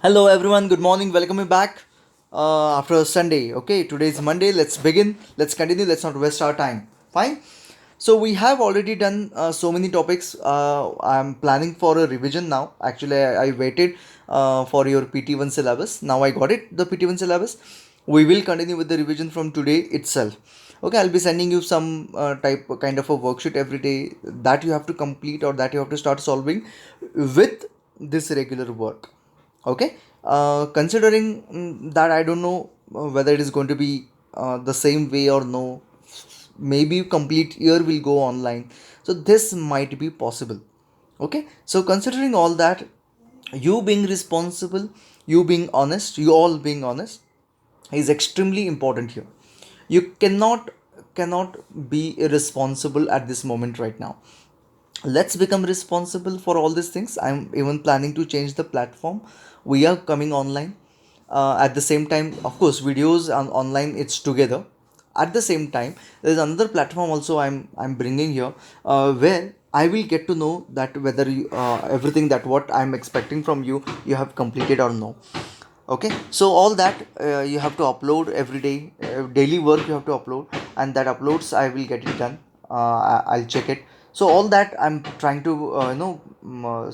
Hello everyone, good morning, welcome me back after a Sunday. Okay, today is Monday, let's begin, let's continue, let's not waste our time. Fine. So we have already done so many topics. I'm planning for a revision now. Actually, I waited for your PT1 syllabus. Now I got it, the PT1 syllabus. We will continue with the revision from today itself. Okay, I'll be sending you some kind of a worksheet every day that you have to complete or that you have to start solving with this regular work. Okay, considering that I don't know whether it is going to be the same way or no. Maybe complete year will go online, so this might be possible. Okay, so considering all that, you being responsible, you being honest, you all being honest is extremely important here. You cannot be irresponsible at this moment right now. Let's become responsible for all these things. I'm even planning to change the platform. We are coming online. At the same time, of course, videos on online, it's together. At the same time, there's another platform also I'm bringing here, where I will get to know that whether everything that what I'm expecting from you, you have completed or no. Okay, so all that you have to upload every day, daily work you have to upload, and that uploads I will get it done. I'll check it. So all that I'm trying to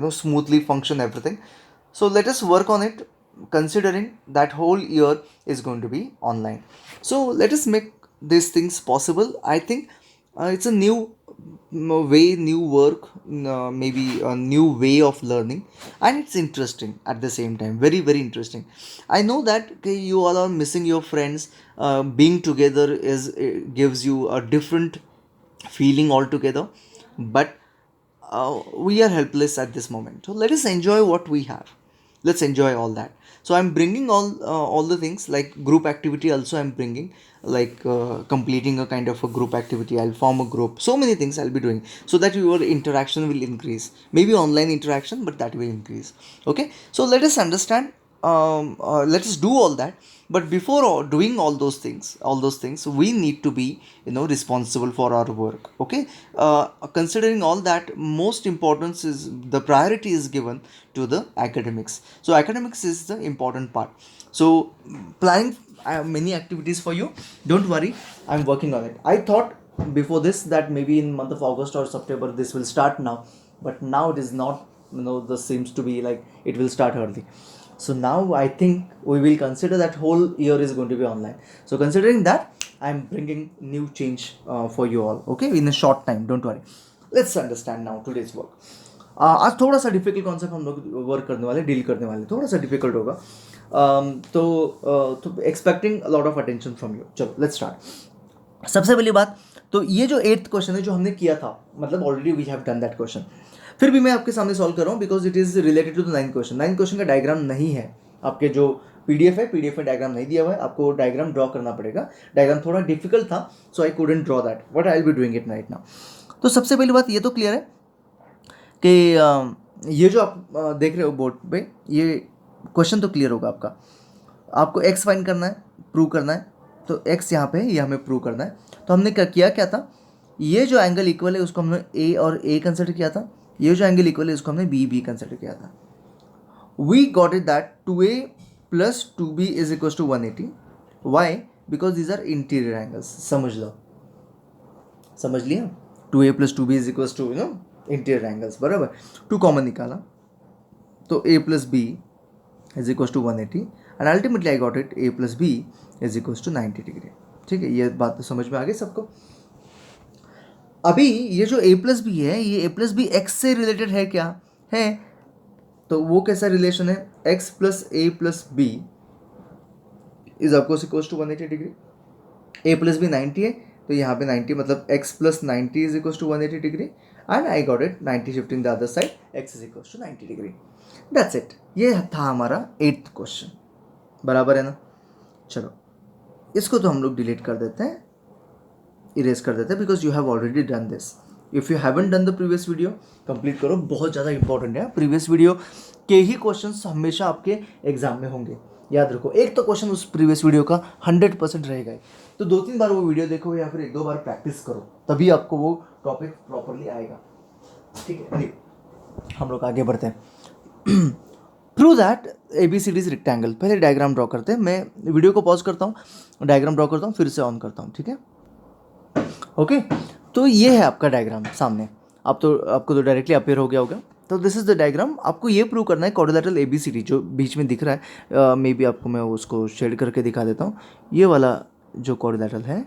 smoothly function everything. So let us work on it, considering that whole year is going to be online. So let us make these things possible. I think it's a new way, new work, maybe a new way of learning, and it's interesting at the same time. Very, very interesting. I know that okay, you all are missing your friends. Being together is gives you a different feeling altogether, but we are helpless at this moment. So let us enjoy what we have. Let's enjoy all that. So I'm bringing all the things like group activity. Also, I'm bringing like completing a kind of a group activity. I'll form a group. So many things I'll be doing so that your interaction will increase. Maybe online interaction, but that will increase. Okay. So let us understand. Let us do all that, but before doing all those things we need to be responsible for our work. Okay, considering all that, most importance is the priority is given to the academics. So academics is the important part. So planning, I have many activities for you. Don't worry, I'm working on it. I thought before this that maybe in month of August or September this will start now, but now it is not. This seems to be like it will start early. So now I think we will consider that whole year is going to be online. So considering that, I'm bringing new change for you all. Okay, in a short time, don't worry. Let's understand now today's work. आज थोड़ा सा difficult concept हम लोग work करने वाले, deal करने वाले, थोड़ा सा डिफिकल्ट होगा. तो expecting lot of attention from you. चलो लेट्स स्टार्ट. सबसे पहली बात, तो ये जो 8th क्वेश्चन है जो हमने किया था, मतलब already we have done that question. फिर भी मैं आपके सामने सॉल्व कर रहा हूँ because it is related to the 9th question. 9th question का डायग्राम नहीं है आपके जो पीडीएफ है. पीडीएफ में डायग्राम नहीं दिया हुआ है, आपको डायग्राम ड्रॉ करना पड़ेगा. डायग्राम थोड़ा डिफिकल्ट था, so I couldn't draw that, but I will be doing it right now. तो सबसे पहली बात ये तो क्लियर है कि ये जो आप देख रहे हो बोर्ड पे, ये क्वेश्चन तो क्लियर होगा आपका. आपको एक्स फाइंड करना है, प्रूव करना है. तो एक्स यहाँ पे है, ये हमें प्रूव करना है. तो हमने क्या था, ये जो एंगल इक्वल है उसको हमने ए और ए कंसिडर किया था. ये जो एंगल इक्वल है उसको हमने बी बी कंसिडर किया था. We got it that 2a plus 2b is equal to 180. Why? Because these are interior angles. समझ लो, समझ लिया. 2a plus 2b is equal to interior angles, बराबर. 2 कॉमन निकाला तो a plus B is equal to 180 and ultimately I got it a plus B is equal to 90 degree. ठीक है, ये बात तो समझ में आ गई सबको. अभी ये जो a प्लस बी है, ये a प्लस बी एक्स से रिलेटेड है क्या? है. तो वो कैसा रिलेशन है? x plus A plus B is of course equals to 180 degree. a plus B 90 है, तो यहाँ पे 90 मतलब x plus 90 is equals to 180 degree and I got it 90 shifting the other side, x is equals to 90 degree. That's it. ये था हमारा 8th question. बराबर है ना? चलो इसको तो हम लोग डिलीट कर देते हैं, इरेज कर देते हैं, because you have already done this. If you haven't done the previous video, complete करो. बहुत ज़्यादा इंपॉर्टेंट है. प्रीवियस वीडियो के ही क्वेश्चंस हमेशा आपके एग्जाम में होंगे, याद रखो. एक तो क्वेश्चन उस प्रीवियस वीडियो का 100% रहेगा ही. तो 2-3 बार वो वीडियो देखो या फिर 1-2 बार प्रैक्टिस करो, तभी आपको वो टॉपिक प्रॉपरली आएगा. ठीक है, हम लोग आगे बढ़ते हैं. Prove that A B C D is rectangle. पहले डायग्राम ड्रॉ करते हैं, मैं वीडियो को पॉज करता हूँ, डायग्राम ड्रॉ करता हूँ, फिर से ऑन करता हूँ, ठीक है। ओके, तो ये है आपका डायग्राम सामने, आपको तो डायरेक्टली अपेयर हो गया होगा। तो दिस इज द डायग्राम। आपको ये प्रूव करना है क्वाड्रिलेटरल ABCD जो बीच में दिख रहा है, मे बी आपको मैं उसको शेड करके दिखा देता हूँ। ये वाला जो क्वाड्रिलेटरल है,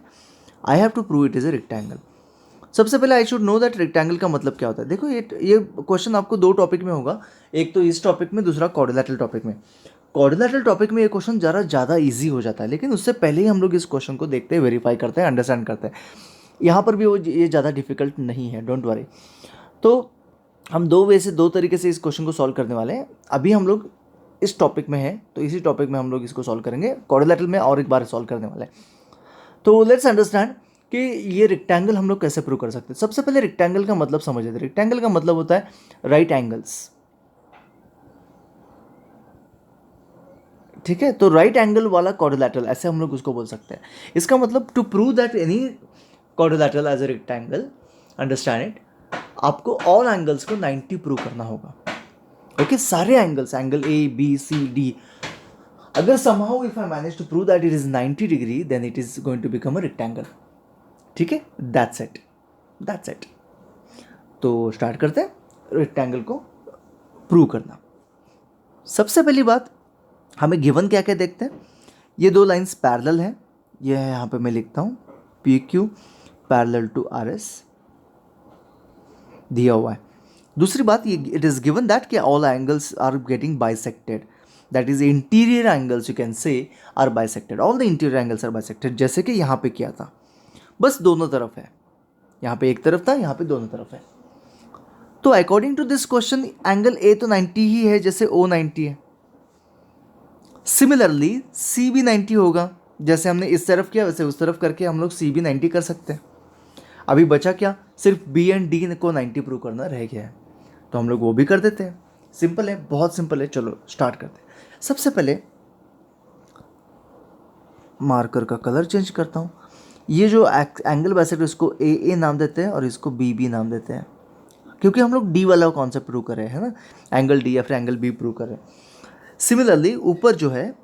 I have to prove it is a rectangle. सबसे पहले I should know that rectangle का मतलब क्या होता है। देखो ये क्वेश्चन आपको दो टॉपिक में होगा, एक तो इस टॉपिक में, दूसरा क्वाड्रिलेटरल टॉपिक में। क्वाड्रिलेटरल टॉपिक में ये क्वेश्चन ज़्यादा इजी हो जाता है, लेकिन उससे पहले ही हम लोग इस क्वेश्चन को देखते हैं, वेरीफाई करते हैं, अंडरस्टैंड करते हैं। यहाँ पर भी वो ये ज़्यादा डिफिकल्ट नहीं है, डोंट वरी। तो हम दो तरीके से इस क्वेश्चन को सॉल्व करने वाले हैं। अभी हम लोग इस टॉपिक में हैं, तो इसी टॉपिक में हम लोग इसको सॉल्व करेंगे, क्वाड्रिलेटरल में और एक बार सॉल्व करने वाले हैं। तो लेट्स अंडरस्टैंड कि ये रेक्टेंगल हम लोग कैसे प्रूव कर सकते हैं। सबसे पहले रेक्टेंगल का मतलब समझ लेते हैं। रेक्टेंगल का मतलब होता है राइट एंगल्स, ठीक है। तो राइट एंगल वाला क्वाड्रिलेटरल, ऐसे हम लोग उसको बोल सकते हैं। इसका मतलब to prove that any quadrilateral as a rectangle, understand it, आपको ऑल एंगल्स को 90 प्रूव करना होगा। ओके, सारे एंगल्स, एंगल ABCD, अगर somehow if I manage to prove that it is 90 degree, then it is going to become a rectangle, ठीक है। That's it. तो start करते हैं रेक्टेंगल को प्रूव करना। सबसे पहली बात, हमें गिवन क्या क्या देखते हैं। ये दो लाइंस पैरेलल हैं, ये है, यहाँ पे मैं लिखता हूँ PQ पैरेलल टू RS दिया हुआ है। दूसरी बात, ये इट इज़ गिवन दैट कि all angles are getting bisected, that is interior angles you can say are bisected, all the interior angles are bisected, जैसे कि यहाँ पे किया था, बस दोनों तरफ है। यहाँ पे एक तरफ था, यहाँ पे दोनों तरफ है। तो according to this question angle A तो 90 ही है, जैसे O 90 है। सिमिलरली C भी 90 होगा, जैसे हमने इस तरफ किया वैसे उस तरफ करके हम लोग C भी 90 कर सकते हैं। अभी बचा क्या, सिर्फ B एंड D को 90 प्रूव करना रह गया है, तो हम लोग वो भी कर देते हैं। सिंपल है, बहुत सिंपल है। चलो स्टार्ट करते हैं। सबसे पहले मार्कर का कलर चेंज करता हूँ। ये जो एंगल बाइसेक्टर, इसको AA नाम देते हैं और इसको BB नाम देते हैं, क्योंकि हम लोग D वाला कॉन्सेप्ट प्रूव कर रहे हैं ना, एंगल D या फिर एंगल B प्रूव कर रहे हैं। सिमिलरली ऊपर जो है,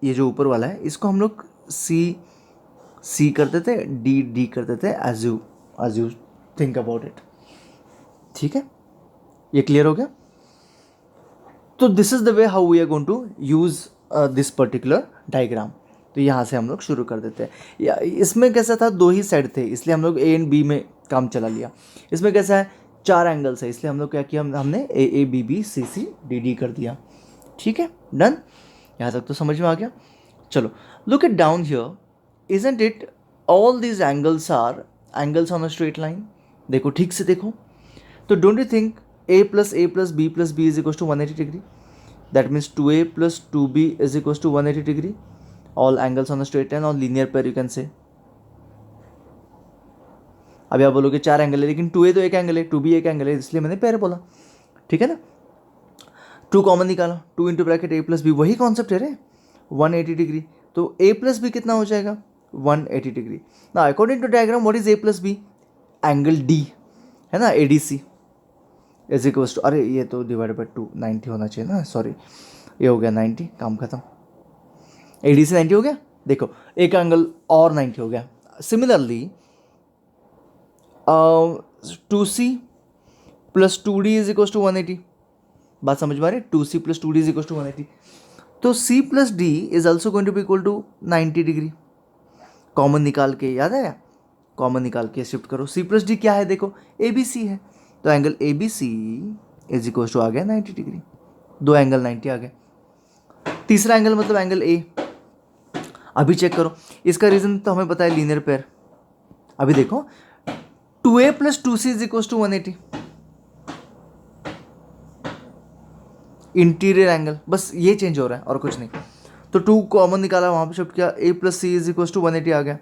ये जो ऊपर वाला है, इसको हम लोग C कर देते हैं, D कर देते हैं, as you think about it, ठीक है। ये क्लियर हो गया। तो this is the way how we are going to use this particular diagram. तो यहाँ से हम लोग शुरू कर देते हैं। या इसमें कैसा था, दो ही साइड थे, इसलिए हम लोग A एंड B में काम चला लिया। इसमें कैसा है, 4 एंगल्स है, इसलिए हम लोग क्या किया, हमने AABBCCDD कर दिया, ठीक है। डन, यहाँ तक तो समझ में आ गया। चलो look it down here, isn't it all these angles are angles on a straight line. देखो ठीक से देखो, तो don't you think A plus A plus B plus B is equals to 180 degree? That means 2A plus 2B is equals to 180 degree. All angles on a straight line or linear pair you can say. अभी आप बोलोगे 4 angle है, लेकिन 2A तो एक angle है, 2B एक angle है, इसलिए मैंने पेयर बोला, ठीक है ना। 2 कॉमन निकाला, 2 into bracket A plus B, वही कॉन्सेप्ट है रे, 180 डिग्री। तो A प्लस बी कितना हो जाएगा, 180 डिग्री। ना according to diagram what is A plus B, angle D है ना, ADC इज इक्वल्स टू, अरे ये तो डिवाइड बाई 2, 90 होना चाहिए ना, सॉरी, ये हो गया 90, काम खत्म। ADC 90 हो गया, देखो एक एंगल और 90 हो गया। Similarly 2C plus 2D is equals to 180, बात समझ में आ रही है, 2C plus 2D is equals to 180। तो C plus D is also going to be equal to 90 degree. Common निकाल के, याद आया, कॉमन निकाल के शिफ्ट करो। C प्लस D क्या है, देखो ABC है, तो angle ABC is equal to आ गया 90 डिग्री, दो एंगल 90 आ गए। तीसरा एंगल मतलब एंगल A, अभी चेक करो, इसका रीजन तो हमें पता है, लीनियर पेयर। अभी देखो 2A plus 2C is equal to 180, interior angle, बस ये चेंज हो रहा है और कुछ नहीं। तो 2 कॉमन निकाला, वहाँ पे शिफ्ट किया, A plus C is equal to 180 आ गया।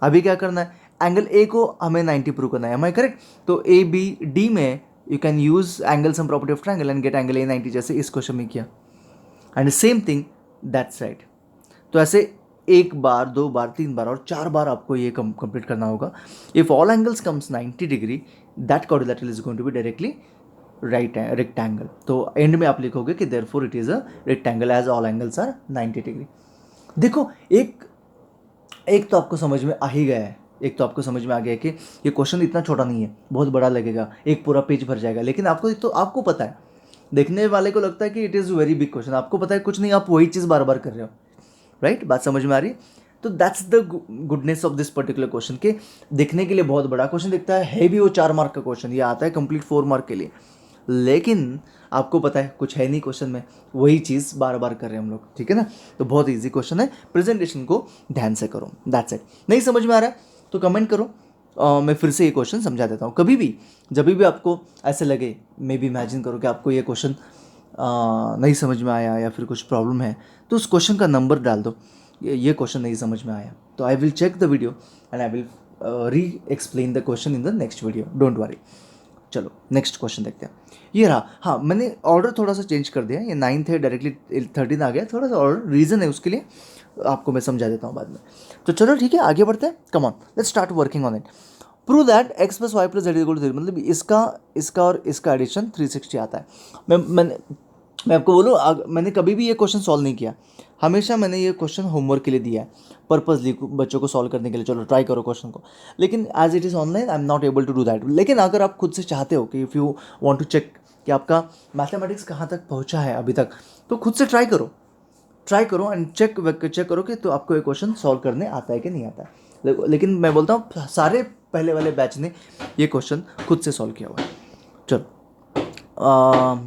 अभी क्या करना है, एंगल A को हमें 90 प्रूव करना है, एम आई करेक्ट। तो ABD में you can use angle sum property of triangle and gate angle A 90, जैसे इस क्वेश्चन में किया, and same thing that side. तो ऐसे 1 बार 2 बार 3 बार और 4 बार आपको ये कंप्लीट करना होगा। If all angles comes 90 degree, that quadrilateral is going to be directly right rectangle, तो एंड में आप लिखोगे कि therefore it is a rectangle as all angles are 90 degree. देखो एक एक तो आपको समझ में आ ही गया है, एक तो आपको समझ में आ गया है कि ये क्वेश्चन इतना छोटा नहीं है, बहुत बड़ा लगेगा, एक पूरा पेज भर जाएगा, लेकिन आपको तो आपको पता है, देखने वाले को लगता है कि it is very big question, आपको पता है कुछ नहीं, आप वही चीज़ बार बार कर रहे हो, राइट? बात समझ में आ रही है? तो that's the goodness of this particular question के देखने के लिए बहुत बड़ा क्वेश्चन दिखता है भी वो 4 मार्क का क्वेश्चन, ये आता है कंप्लीट 4 मार्क के लिए, लेकिन आपको पता है कुछ है नहीं क्वेश्चन में, वही चीज़ बार बार कर रहे हैं हम लोग, ठीक है ना? तो बहुत ईजी क्वेश्चन है, प्रेजेंटेशन को ध्यान से करो, दैट्स इट। नहीं समझ में आ रहा है तो कमेंट करो, मैं फिर से ये क्वेश्चन समझा देता हूँ। कभी भी जब भी आपको ऐसे लगे, मे बी इमेजिन करो कि आपको ये क्वेश्चन नहीं समझ में आया या फिर कुछ प्रॉब्लम है, तो उस क्वेश्चन का नंबर डाल दो, ये क्वेश्चन नहीं समझ में आया, तो I will check the video and I will re explain the question in the next video, don't worry. चलो नेक्स्ट क्वेश्चन देखते हैं, ये रहा। हाँ, मैंने ऑर्डर थोड़ा सा चेंज कर दिया, ये 9th है डायरेक्टली 13 आ गया, थोड़ा सा ऑर्डर रीज़न है उसके लिए, आपको मैं समझा देता हूँ बाद में। तो चलो ठीक है, आगे बढ़ते हैं, come on let's start working on it. Prove that X plus Y plus Z equal to 3, मतलब इसका और इसका एडिशन 360 आता है। मैं आपको बोलूँ, मैंने कभी भी ये क्वेश्चन सॉल्व नहीं किया, हमेशा मैंने ये क्वेश्चन होमवर्क के लिए दिया है, पर्पजली बच्चों को सॉल्व करने के लिए, चलो ट्राई करो क्वेश्चन को, लेकिन as it is online I am not able to do that. लेकिन अगर आप खुद से चाहते हो कि if you want to check कि आपका मैथमेटिक्स कहाँ तक पहुँचा है अभी तक, तो खुद से ट्राई करो एंड चेक करो कि तो आपको ये क्वेश्चन सॉल्व करने आता है कि नहीं आता है। लेकिन मैं बोलता हूँ सारे पहले वाले बैच ने ये क्वेश्चन खुद से सॉल्व किया हुआ है। चलो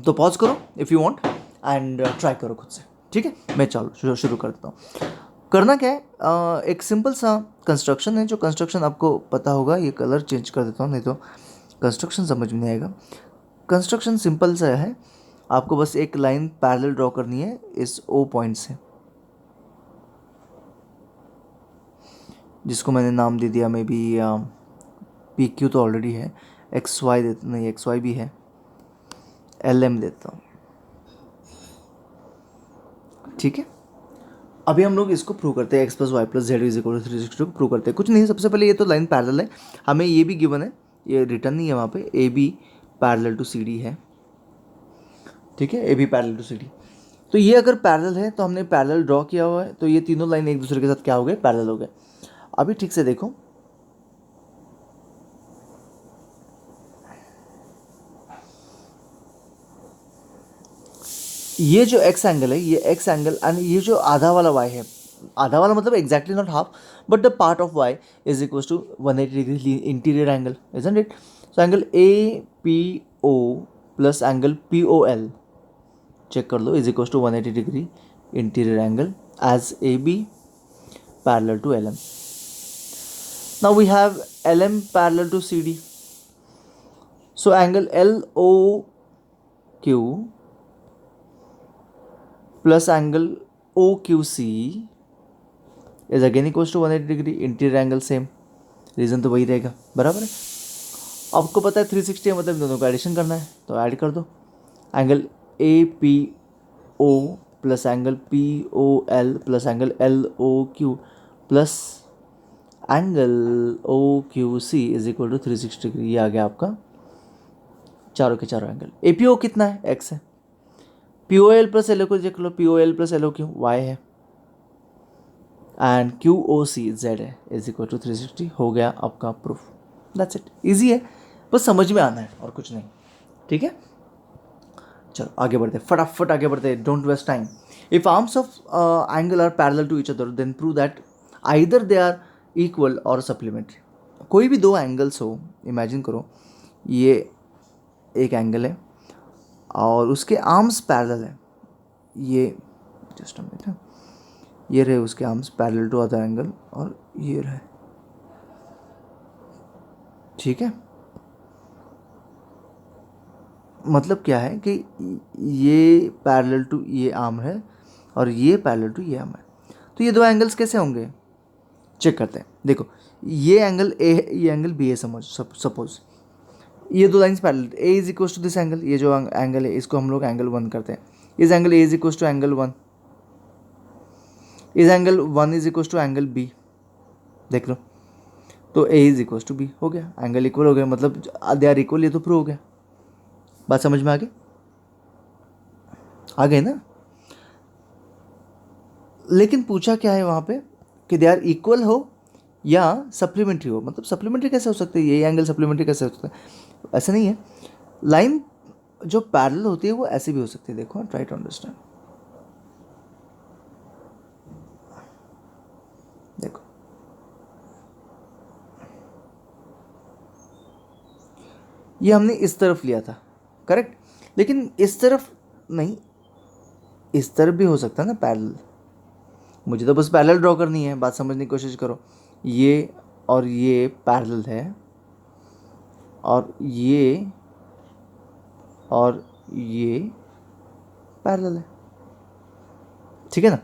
तो पॉज करो if you want and try करो खुद से, ठीक है? मैं चलो शुरू कर देता हूँ। करना क्या है, एक सिंपल सा कंस्ट्रक्शन है, जो कंस्ट्रक्शन आपको पता होगा, ये कलर चेंज कर देता हूँ नहीं तो कंस्ट्रक्शन समझ में नहीं आएगा। कंस्ट्रक्शन सिंपल सा है, आपको बस एक लाइन पैरेलल ड्रॉ करनी है इस ओ पॉइंट से, जिसको मैंने नाम दे दिया मे बी पी क्यू, तो ऑलरेडी है, एक्स वाई नहीं एक्स वाई भी है, एल एम देता हूँ, ठीक है? अभी हम लोग इसको प्रूव करते हैं, X plus Y plus Z is equal to 360 को प्रूव करते हैं। कुछ नहीं, सबसे पहले ये तो लाइन पैरेलल है, हमें ये भी गिवन है, ये रिटर्न नहीं है वहाँ पे, A B parallel to C D है, ठीक है? A B parallel to C D, तो ये अगर पैरेलल है तो हमने पैरेलल ड्रॉ किया हुआ है, तो ये तीनों लाइन एक दूसरे के साथ क्या हो गए, पैरेलल हो गए। अभी ठीक से देखो, ये जो एक्स एंगल है, ये एक्स एंगल एंड ये जो आधा वाला वाई है, आधा वाला मतलब exactly not half, but the part of Y is equal to 180 degree interior angle, isn't it? So angle A P O plus angle P O L, check कर लो, is equal to 180 degree interior angle as A B parallel to L M. Now we have L M parallel to C D, so angle L O Q plus angle O Q C is again equals to 180 degree interior angle, same reason तो वही रहेगा, बराबर है? आपको पता है 360 है, मतलब दोनों का एडिशन करना है, तो ऐड कर दो, angle A P O plus angle P O L plus angle L O Q plus angle O Q C is equal to 360 degree, ये आ गया आपका चारों के चारों एंगल। ए पी ओ कितना है, एक्स है, P O L plus L O को देख लो, P O L plus L O Q Y है, and Q O C Z है, इज इक्वल टू 360, हो गया आपका प्रूफ। दैट्स इट, ईजी है, बस समझ में आना है और कुछ नहीं, ठीक है? चलो आगे बढ़ते, फटाफट आगे बढ़ते, don't waste time. If arms of angle are parallel to each other then prove that either they are equal और सप्लीमेंट्री। कोई भी दो एंगल्स हो, इमेजिन करो ये एक एंगल है और उसके आर्म्स पैरेलल है, ये जस्ट अ मिनट, ये रहे उसके arms parallel to other angle और ये रहे, ठीक है? मतलब क्या है कि ये पैरेलल टू ये आर्म है और ये पैरेलल टू ये आर्म है, तो ये दो एंगल्स कैसे होंगे, चेक करते हैं। देखो ये एंगल ए है, ये एंगल बी है, सपोज ये दो lines parallel, A is equal to this angle, ये जो एंगल है इसको हम लोग एंगल 1 करते हैं, इस angle A is equal to angle 1, इस angle 1 is equal to angle B, देख लो, तो A is equal to B, हो गया, एंगल इक्वल हो गया, मतलब दे आर इक्वल, ये तो प्रूव हो गया, बात समझ में आ गए ना? लेकिन पूछा क्या है वहाँ पे कि दे आर इक्वल हो या सप्लीमेंट्री हो। मतलब सप्लीमेंट्री कैसे हो सकते हैं, ये एंगल सप्लीमेंट्री कैसे हो सकता है? ऐसा नहीं है। लाइन जो पैरेलल होती है वो ऐसे भी हो सकती है। देखो, ट्राई टू अंडरस्टैंड। देखो, ये हमने इस तरफ लिया था, करेक्ट, लेकिन इस तरफ नहीं, इस तरफ भी हो सकता है ना पैरेलल। मुझे तो बस पैरेलल ड्रॉ करनी है, बात समझने की कोशिश करो। ये और ये पैरेलल है, और ये और ये पैरेलल है, ठीक है ना?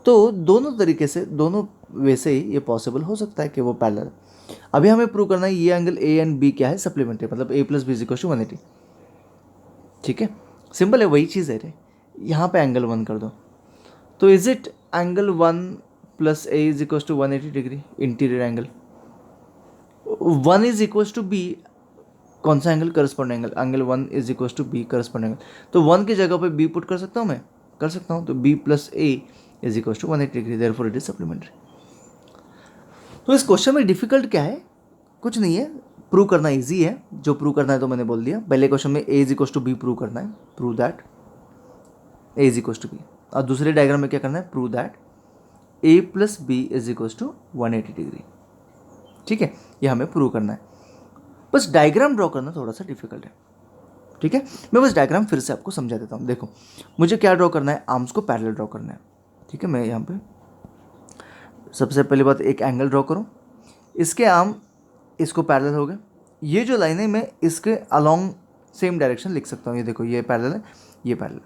तो दोनों तरीके से, दोनों वे से ही ये पॉसिबल हो सकता है कि वो पैरेलल है। अभी हमें प्रूव करना है ये एंगल ए एंड बी क्या है, सप्लीमेंट्री, मतलब A plus B is equal to 180। ठीक है, सिंपल है, वही चीज़ है रे। यहाँ पे एंगल 1 कर दो, तो is it angle 1 plus A is equal to 180 degree interior angle. 1 is equal to B, कौन सा angle? Corresponding angle. Angle 1 is equal to B corresponding angle, तो 1 की जगह पे बी पुट कर सकता हूँ मैं, कर सकता हूँ। तो B plus A is equal to 180 degree, therefore it is supplementary. तो इस क्वेश्चन में डिफिकल्ट क्या है? कुछ नहीं है, प्रूव करना इजी है। जो प्रूव करना है तो मैंने बोल दिया। पहले क्वेश्चन में A is equal to B prove करना है, prove that A is equal to B. और दूसरे डायग्राम में क्या करना है? Prove that A plus B is equal to 180 degree. ठीक है, ये हमें प्रूव करना है। बस डायग्राम ड्रॉ करना थोड़ा सा डिफिकल्ट है। ठीक है, मैं बस डायग्राम फिर से आपको समझा देता हूँ। देखो, मुझे क्या ड्रॉ करना है? आर्म्स को पैरेलल ड्रॉ करना है। ठीक है, मैं यहाँ पे सबसे पहली बात, एक एंगल ड्रॉ करूँ, इसके आर्म इसको पैरेलल हो गए। ये जो लाइन है मैं इसके अलोंग सेम डायरेक्शन लिख सकता हूँ। ये देखो, ये पैरेलल है, ये पैरेलल।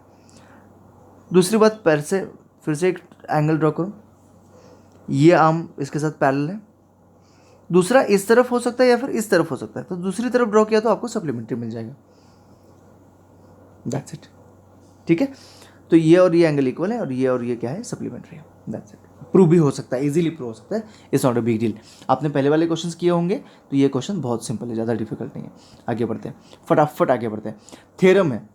दूसरी बात, फिर से एक एंगल ड्रॉ करूँ, ये आर्म इसके साथ पैरेलल है। दूसरा इस तरफ हो सकता है या फिर इस तरफ हो सकता है, तो दूसरी तरफ ड्रॉ किया तो आपको सप्लीमेंट्री मिल जाएगा। That's it. ठीक है, तो ये और ये एंगल इक्वल है, और ये क्या है? सप्लीमेंट्री है। That's it. प्रूव भी हो सकता है, इजीली प्रूव हो सकता है, it's not a big deal. आपने पहले वाले क्वेश्चंस किए होंगे, तो ये क्वेश्चन बहुत सिंपल है, ज़्यादा डिफिकल्ट नहीं है। आगे बढ़ते हैं, फटाफट आगे बढ़ते हैं। थ्योरम है,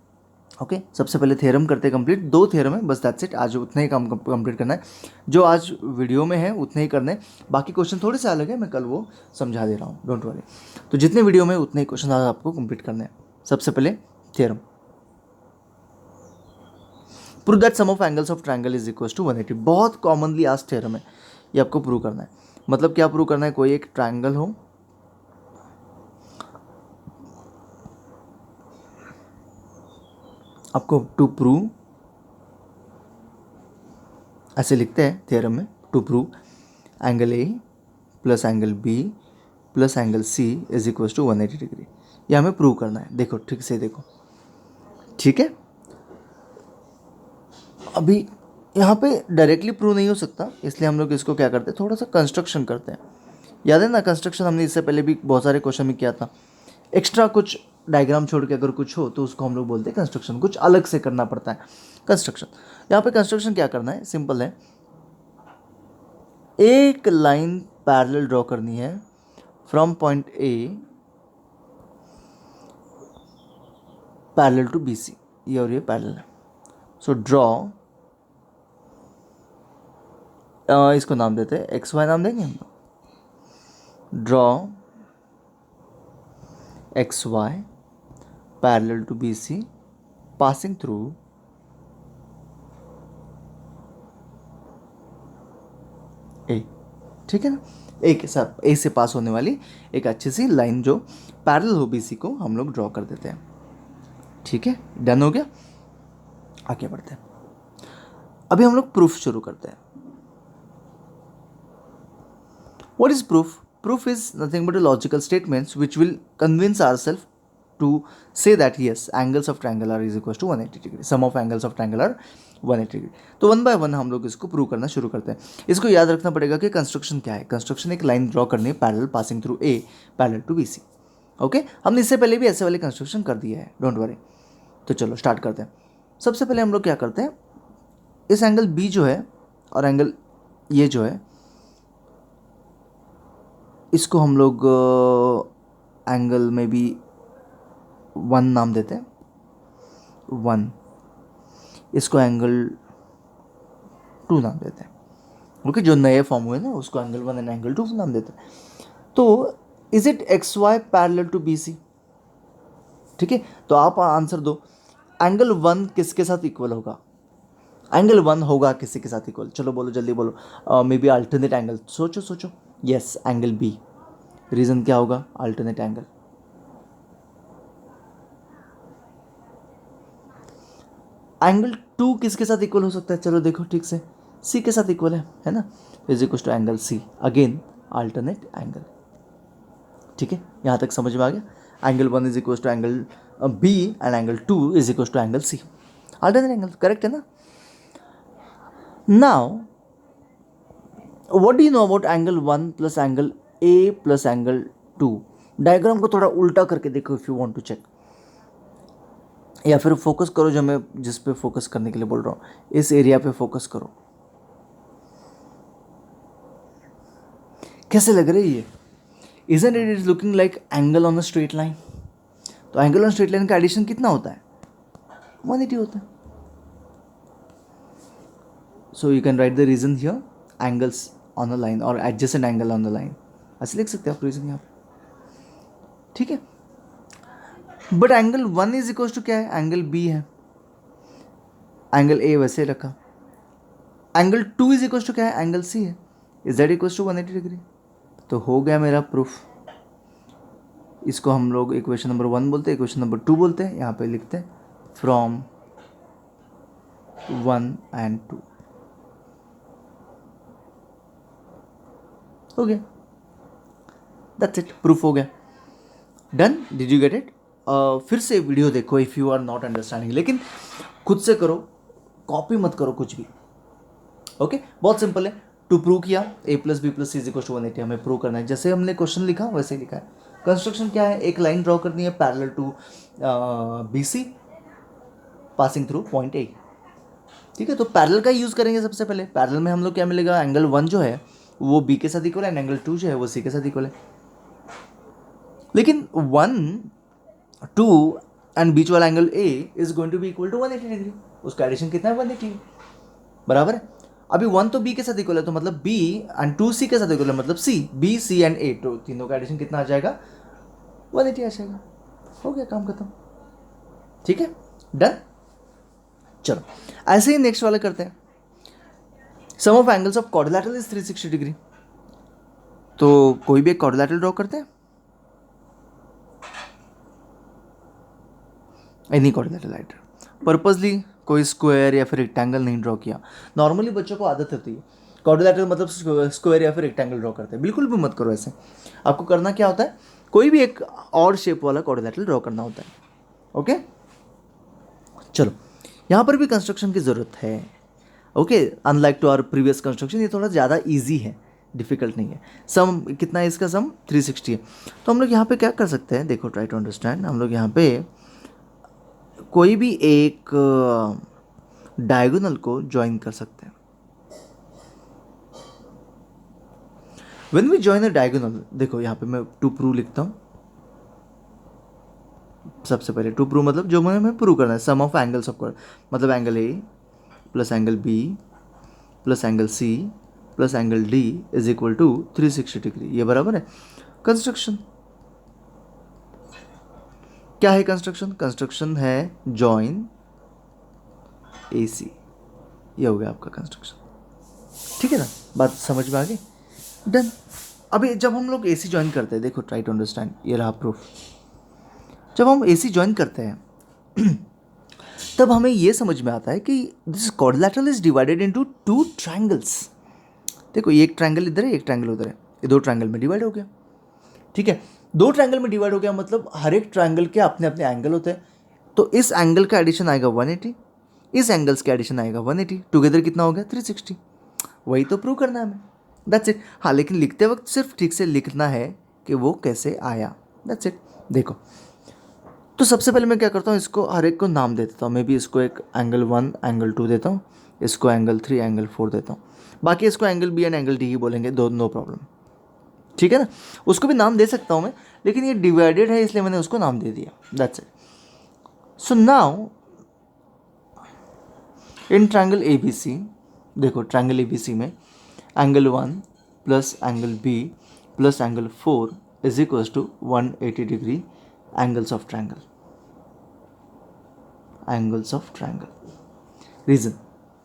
ओके। सबसे पहले थ्योरम करते हैं कंप्लीट। 2 थ्योरम है बस, दैट्स इट। आज उतना ही काम कंप्लीट करना है, जो आज वीडियो में है उतने ही करने। बाकी क्वेश्चन थोड़े से अलग है, मैं कल वो समझा दे रहा हूँ, डोंट वरी। तो जितने वीडियो में उतने ही क्वेश्चन आज आपको कंप्लीट करने हैं। सबसे पहले theorem, prove that sum of angles of triangle is equal to 180। बहुत कॉमनली आज थ्योरम है, ये आपको प्रूव करना है। मतलब क्या प्रूव करना है? कोई एक ट्रायंगल हो, आपको टू प्रूव, ऐसे लिखते हैं थ्योरम में, to prove angle A plus angle B plus angle C is equal to 180 degree. ये हमें प्रूव करना है। देखो ठीक से देखो, ठीक है। अभी यहाँ पे डायरेक्टली प्रूव नहीं हो सकता, इसलिए हम लोग इसको क्या करते हैं, थोड़ा सा कंस्ट्रक्शन करते हैं। याद है ना, कंस्ट्रक्शन हमने इससे पहले भी बहुत सारे क्वेश्चन में किया था। एक्स्ट्रा कुछ डायग्राम छोड़ के अगर कुछ हो तो उसको हम लोग बोलते हैं कंस्ट्रक्शन, कुछ अलग से करना पड़ता है कंस्ट्रक्शन। यहाँ पे कंस्ट्रक्शन क्या करना है? सिंपल है, एक लाइन पैरेलल ड्रॉ करनी है from point A parallel to B C. ये और ये पैरेलल है, सो ड्रॉ, इसको नाम देते हैं एक्स वाई, नाम देंगे हम लोग। Draw X Y parallel to B C passing through A. ठीक है ना, एक साथ ए से पास होने वाली एक अच्छी सी लाइन जो पैरेलल हो बी सी को, हम लोग ड्रॉ कर देते हैं। ठीक है, डन हो गया। आगे बढ़ते हैं, अभी हम लोग प्रूफ शुरू करते हैं। What is proof? Proof is nothing but a logical statements which will convince ourselves to say that yes, angles of triangle are is equal to 180 degree. Sum of angles of triangle are 180 degree. तो one by one हम लोग इसको prove करना शुरू करते हैं। इसको याद रखना पड़ेगा कि कंस्ट्रक्शन क्या है। कंस्ट्रक्शन एक लाइन ड्रॉ करनी है parallel passing through A parallel to B C. Okay, हमने इससे पहले भी ऐसे वाले कंस्ट्रक्शन कर दिया है, डोंट वरी। तो चलो स्टार्ट करते हैं। सबसे पहले हम लोग क्या करते हैं, इस एंगल बी जो है और एंगल ये जो है, इसको हम लोग एंगल में भी 1 नाम देते हैं। 1, इसको एंगल 2 नाम देते हैं। ओके, जो नए फॉर्म हुए ना उसको एंगल 1 एंड एंगल 2 नाम देते हैं। तो is it X Y parallel to B C? ठीक है, तो आप आंसर दो। एंगल 1 किसके साथ इक्वल होगा? एंगल 1 होगा किसी के साथ इक्वल? चलो बोलो, जल्दी बोलो। May be alternate angle. सोचो सोचो। Yes, angle B. रीज़न क्या होगा? Alternate angle. एंगल 2 किसके साथ इक्वल हो सकता है? चलो देखो ठीक से, सी के साथ इक्वल है ना? Is equal to angle C, again alternate angle. ठीक है, यहाँ तक समझ में आ गया? Angle 1 is equal to angle B and angle 2 is equal to angle C, alternate angle. Correct है ना? Now what do you know about angle 1 plus angle A plus angle 2? Diagram को थोड़ा उल्टा करके देखो if you want to check, या फिर focus करो जो मैं जिस पे फोकस करने के लिए बोल रहा हूँ, इस एरिया पे फोकस करो। कैसे लग रही है ये? Isn't it is looking like angle on a straight line? तो एंगल ऑन स्ट्रेट लाइन का एडिशन कितना होता है? 180 होता है। So you can write the reason here, angles on a line और adjacent angle on the line, ऐसे लिख सकते हो आप रीजन यहाँ पे। ठीक है, but angle 1 is equal to क्या है? एंगल बी है। एंगल ए वैसे रखा। एंगल 2 इज इक्वल टू क्या है? एंगल सी है। Is that equal to 180 degree? तो हो गया मेरा प्रूफ। इसको हम लोग इक्वेशन नंबर 1 बोलते हैं, इक्वेशन नंबर 2 बोलते हैं। यहाँ पे लिखते हैं फ्रॉम 1 एंड 2। हो गया, दैट्स इट, प्रूफ हो गया। Done? Did you get it? फिर से वीडियो देखो if you are not understanding, लेकिन खुद से करो, कॉपी मत करो कुछ भी। ओके, बहुत सिंपल है। टू प्रूव किया a plus B plus C is equal to 180, हमें प्रूव करना है। जैसे हमने क्वेश्चन लिखा वैसे ही लिखा है। कंस्ट्रक्शन क्या है? एक लाइन ड्रॉ करनी है parallel to B C passing through point A. ठीक है, तो पैरेलल का यूज़ करेंगे सबसे पहले। पैरेलल में हम लोग क्या मिलेगा? एंगल 1 जो है वो बी के साथ इक्वल है, एंड एंगल 2 जो है वो सी के साथ इक्वल है। लेकिन 1 2 एंड बीच वाला angle A is going to be equal to 180 degree. उसका एडिशन कितना है? 180, बराबर है। अभी 1 तो बी के साथ इक्वल है, तो मतलब बी एंड 2 सी के साथ इक्वल है, मतलब सी, बी सी एंड ए, तो तीनों का एडिशन कितना आ जाएगा? 180 आ जाएगा। हो गया, काम खत्म। ठीक है, डन। चलो ऐसे ही नेक्स्ट वाला करते हैं। Sum of angles of quadrilateral is 360 degree. तो कोई भी एक क्वाड्रिलेटरल ड्रॉ करते हैं, एनी क्वाड्रिलेटरल राइटर। पर्पसली कोई स्क्वायर या फिर रेक्टेंगल नहीं ड्रॉ किया। नॉर्मली बच्चों को आदत होती है क्वाड्रिलेटरल मतलब स्क्वायर या फिर रेक्टेंगल ड्रॉ करते हैं। बिल्कुल भी मत करो ऐसे। आपको करना क्या होता है? कोई भी एक और शेप वाला क्वाड्रिलेटरल ड्रॉ करना होता है। ओके, चलो यहाँ पर भी कंस्ट्रक्शन की ज़रूरत है। Okay, unlike to our previous construction, ये थोड़ा ज़्यादा ईजी है, डिफिकल्ट नहीं है। सम कितना है इसका? सम 360 है। तो हम लोग यहाँ पे क्या कर सकते हैं? देखो, ट्राई टू अंडरस्टैंड। हम लोग यहाँ पे कोई भी एक डायगोनल को ज्वाइन कर सकते हैं। When we join a diagonal, देखो यहाँ पे मैं टू प्रूव लिखता हूँ। सबसे पहले टू प्रूव मतलब जो हमें प्रूव करना है, सम ऑफ एंगल्स ऑफ, मतलब angle A plus angle B plus angle C plus angle D is equal to 360 degree. ये बराबर है कंस्ट्रक्शन। क्या है कंस्ट्रक्शन? कंस्ट्रक्शन है जॉइन ए सी। ये हो गया आपका कंस्ट्रक्शन। ठीक है ना? बात समझ में आ गई? डन। अभी जब हम लोग ए सी ज्वाइन करते हैं, देखो ट्राई टू अंडरस्टैंड, ये रहा प्रूफ। जब हम ए सी ज्वाइन करते हैं तब हमें ये समझ में आता है कि this quadrilateral is divided into 2 triangles. देखो, ये एक ट्रायंगल इधर है, एक ट्रायंगल उधर है, ये 2 ट्रायंगल में डिवाइड हो गया। ठीक है, 2 ट्रायंगल में डिवाइड हो गया, मतलब हर एक ट्रायंगल के अपने अपने एंगल होते हैं। तो इस एंगल का एडिशन आएगा 180, इस एंगल्स का एडिशन आएगा 180, टुगेदर कितना हो गया? 360। वही तो प्रूव करना है हमें, दैट्स इट। हाँ, लेकिन लिखते वक्त सिर्फ ठीक से लिखना है कि वो कैसे आया, दैट्स इट। देखो, तो सबसे पहले मैं क्या करता हूँ, इसको हर एक को नाम दे देता हूँ। मैं भी इसको एक एंगल 1 एंगल 2 देता हूँ, इसको एंगल 3 एंगल 4 देता हूँ, बाकी इसको angle B and angle D ही बोलेंगे, दो नो प्रॉब्लम। ठीक है ना? उसको भी नाम दे सकता हूँ मैं, लेकिन ये डिवाइडेड है इसलिए मैंने उसको नाम दे दिया, that's it. So now in triangle A B C, देखो ट्रायंगल ए बी सी में angle 1 plus angle B plus angle 4 is equals to 180 degree angles of triangle, angles of triangle. Reason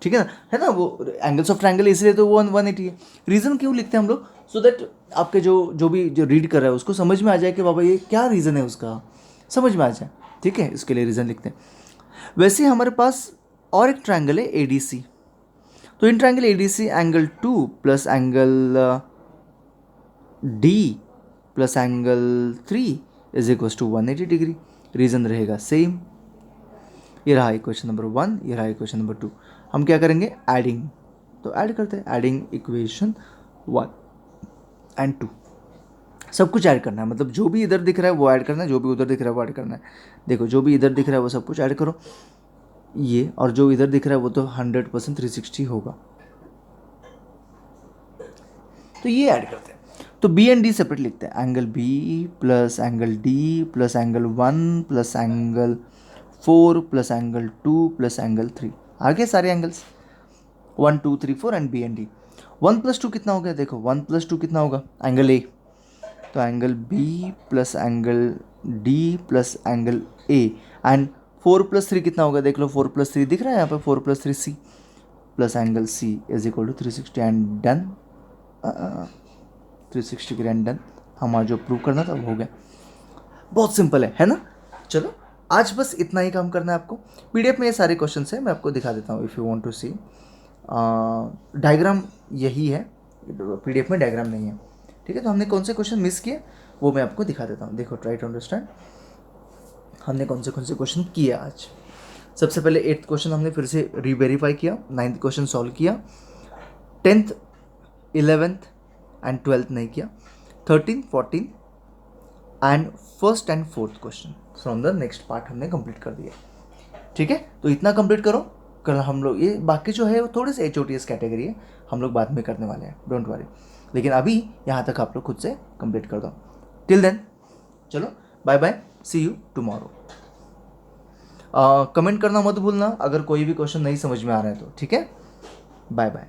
ठीक है ना वो एंगल्स ऑफ ट्रायंगल इसलिए तो वो 180 है। रीजन क्यों लिखते हैं हम लोग, सो दैट आपके जो भी जो रीड कर रहा है उसको समझ में आ जाए कि बाबा ये क्या रीज़न है उसका, समझ में आ जाए, ठीक है, इसके लिए रीज़न लिखते हैं। वैसे ही हमारे पास और एक ट्रायंगल है ए डी सी, तो in triangle A D C angle 2 plus angle D plus angle 3 is equals to 180 degree. Reason रहेगा सेम। ये रहा इक्वेशन नंबर 1, ये रहा इक्वेशन नंबर 2। हम क्या करेंगे, एडिंग, तो ऐड करते हैं, एडिंग इक्वेशन 1 एंड 2, सब कुछ ऐड करना है, मतलब जो भी इधर दिख रहा है वो ऐड करना है, जो भी उधर दिख रहा है वो ऐड करना है। देखो जो भी इधर दिख रहा है वो सब कुछ ऐड करो, ये और जो इधर दिख रहा है वो तो 100% 360 होगा, तो ये ऐड करते हैं। तो बी एंड डी सेपरेट लिखते हैं, angle B plus angle D plus angle 1 plus angle 4 plus angle 2 plus angle 3, आगे सारे angles 1 2 3 4 and B and D. 1 plus 2 कितना हो गया, देखो 1 प्लस 2 कितना होगा, एंगल ए, तो angle B plus angle D plus angle A, and 4 plus 3 कितना होगा, देख लो 4 प्लस 3 दिख रहा है यहाँ पे, 4 plus 3 C plus angle C is equal to 360 and done. 360 degree and done, हमारा जो प्रूव करना था वो हो गया। बहुत सिंपल है ना। चलो आज बस इतना ही काम करना है आपको। पीडीएफ में ये सारे क्वेश्चन है, मैं आपको दिखा देता हूँ if you want to see. Diagram यही है, पीडीएफ में डायग्राम नहीं है, ठीक है। तो हमने कौन से क्वेश्चन मिस किए वो मैं आपको दिखा देता हूँ। देखो ट्राई टू अंडरस्टैंड हमने कौन से क्वेश्चन किए आज। सबसे पहले 8th क्वेश्चन हमने फिर से रीवेरीफाई किया, 9th क्वेश्चन सॉल्व किया, 10th 11th एंड 12th नहीं किया, 13 14 and first and fourth question from the next part हमने कंप्लीट कर दिया, ठीक है। तो इतना कंप्लीट करो, कल हम लोग ये बाकी जो है वो थोड़े से HOTS कैटेगरी है, हम लोग बाद में करने वाले हैं, डोंट वरी, लेकिन अभी यहाँ तक आप लोग खुद से कंप्लीट कर दो। टिल देन चलो bye bye, see you tomorrow. Comment करना मत भूलना अगर कोई भी क्वेश्चन नहीं समझ में आ रहा है तो, ठीक है। Bye bye.